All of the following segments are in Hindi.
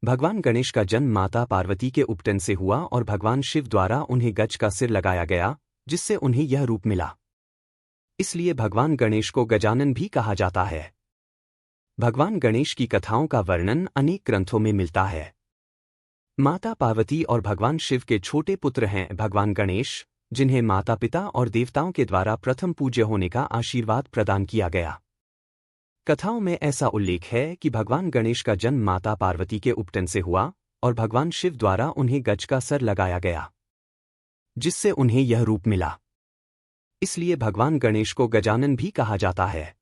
भगवान गणेश का जन्म माता पार्वती के उपटन से हुआ और भगवान शिव द्वारा उन्हें गज का सिर लगाया गया, जिससे उन्हें यह रूप मिला। इसलिए भगवान गणेश को गजानन भी कहा जाता है। भगवान गणेश की कथाओं का वर्णन अनेक ग्रंथों में मिलता है। माता पार्वती और भगवान शिव के छोटे पुत्र हैं भगवान गणेश, जिन्हें माता पिता और देवताओं के द्वारा प्रथम पूज्य होने का आशीर्वाद प्रदान किया गया। कथाओं में ऐसा उल्लेख है कि भगवान गणेश का जन्म माता पार्वती के उपटन से हुआ और भगवान शिव द्वारा उन्हें गज का सर लगाया गया, जिससे उन्हें यह रूप मिला। इसलिए भगवान गणेश को गजानन भी कहा जाता है।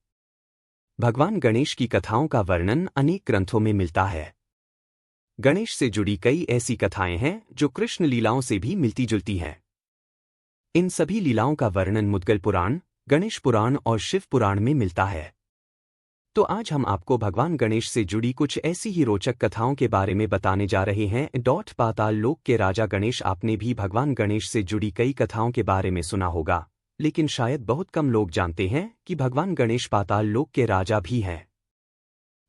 भगवान गणेश की कथाओं का वर्णन अनेक ग्रंथों में मिलता है। गणेश से जुड़ी कई ऐसी कथाएं हैं जो कृष्ण लीलाओं से भी मिलती जुलती हैं। इन सभी लीलाओं का वर्णन मुद्गल पुराण, गणेश पुराण और शिव पुराण में मिलता है। तो आज हम आपको भगवान गणेश से जुड़ी कुछ ऐसी ही रोचक कथाओं के बारे में बताने जा रहे हैं। पाताल लोक के राजा गणेश। आपने भी भगवान गणेश से जुड़ी कई कथाओं के बारे में सुना होगा, लेकिन शायद बहुत कम लोग जानते हैं कि भगवान गणेश पाताल लोक के राजा भी हैं।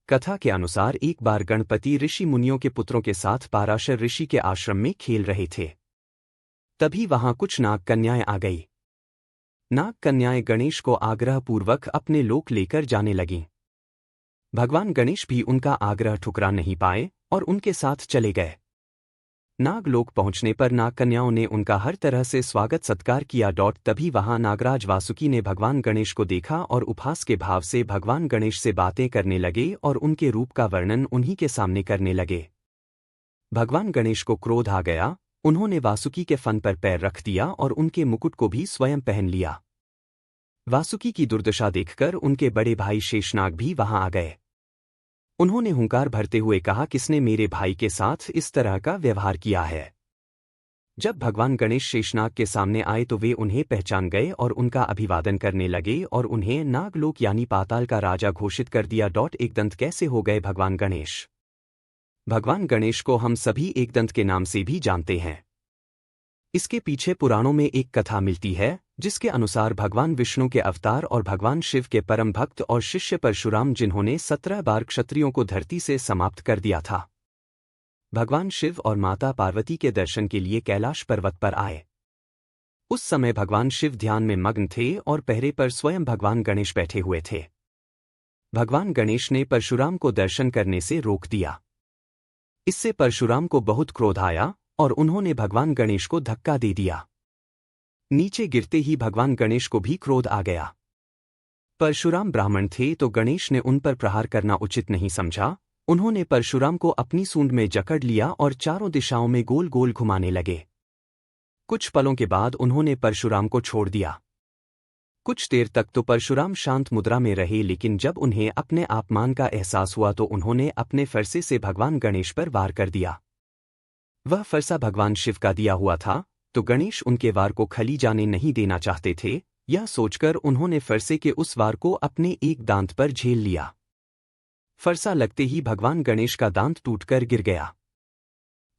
कथा के अनुसार एक बार गणपति ऋषि मुनियों के पुत्रों के साथ पाराशर ऋषि के आश्रम में खेल रहे थे। तभी वहां कुछ नाग कन्याएं आ गई। नाग कन्याएं गणेश को आग्रहपूर्वक अपने लोक लेकर जाने लगीं। भगवान गणेश भी उनका आग्रह ठुकरा नहीं पाए और उनके साथ चले गए। नागलोक पहुंचने पर नाग कन्याओं ने उनका हर तरह से स्वागत सत्कार किया। तभी वहां नागराज वासुकी ने भगवान गणेश को देखा और उपहास के भाव से भगवान गणेश से बातें करने लगे और उनके रूप का वर्णन उन्हीं के सामने करने लगे। भगवान गणेश को क्रोध आ गया। उन्होंने वासुकी के फन पर पैर रख दिया और उनके मुकुट को भी स्वयं पहन लिया। वासुकी की दुर्दशा देखकर उनके बड़े भाई शेषनाग भी वहां आ गए। उन्होंने हुंकार भरते हुए कहा, किसने मेरे भाई के साथ इस तरह का व्यवहार किया है। जब भगवान गणेश शेषनाग के सामने आए तो वे उन्हें पहचान गए और उनका अभिवादन करने लगे और उन्हें नागलोक यानी पाताल का राजा घोषित कर दिया। एकदंत कैसे हो गए भगवान गणेश? भगवान गणेश को हम सभी एकदंत के नाम से भी जानते हैं। इसके पीछे पुराणों में एक कथा मिलती है, जिसके अनुसार भगवान विष्णु के अवतार और भगवान शिव के परम भक्त और शिष्य परशुराम, जिन्होंने 17 बार क्षत्रियों को धरती से समाप्त कर दिया था, भगवान शिव और माता पार्वती के दर्शन के लिए कैलाश पर्वत पर आए। उस समय भगवान शिव ध्यान में मग्न थे और पहरे पर स्वयं भगवान गणेश बैठे हुए थे। भगवान गणेश ने परशुराम को दर्शन करने से रोक दिया। इससे परशुराम को बहुत क्रोध आया और उन्होंने भगवान गणेश को धक्का दे दिया। नीचे गिरते ही भगवान गणेश को भी क्रोध आ गया। परशुराम ब्राह्मण थे तो गणेश ने उन पर प्रहार करना उचित नहीं समझा। उन्होंने परशुराम को अपनी सूंड में जकड़ लिया और चारों दिशाओं में गोल गोल घुमाने लगे। कुछ पलों के बाद उन्होंने परशुराम को छोड़ दिया। कुछ देर तक तो परशुराम शांत मुद्रा में रहे, लेकिन जब उन्हें अपने अपमान का एहसास हुआ तो उन्होंने अपने फरसे से भगवान गणेश पर वार कर दिया। वह फरसा भगवान शिव का दिया हुआ था, तो गणेश उनके वार को खली जाने नहीं देना चाहते थे। यह सोचकर उन्होंने फरसे के उस वार को अपने एक दांत पर झेल लिया। फरसा लगते ही भगवान गणेश का दांत टूटकर गिर गया।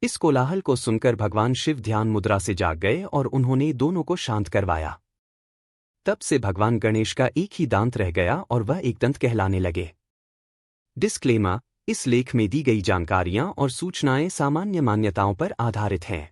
इस कोलाहल को सुनकर भगवान शिव ध्यान मुद्रा से जाग गए और उन्होंने दोनों को शांत करवाया। तब से भगवान गणेश का एक ही दांत रह गया और वह एकदंत कहलाने लगे। डिस्क्लेमर: इस लेख में दी गई जानकारियां और सूचनाएं सामान्य मान्यताओं पर आधारित हैं।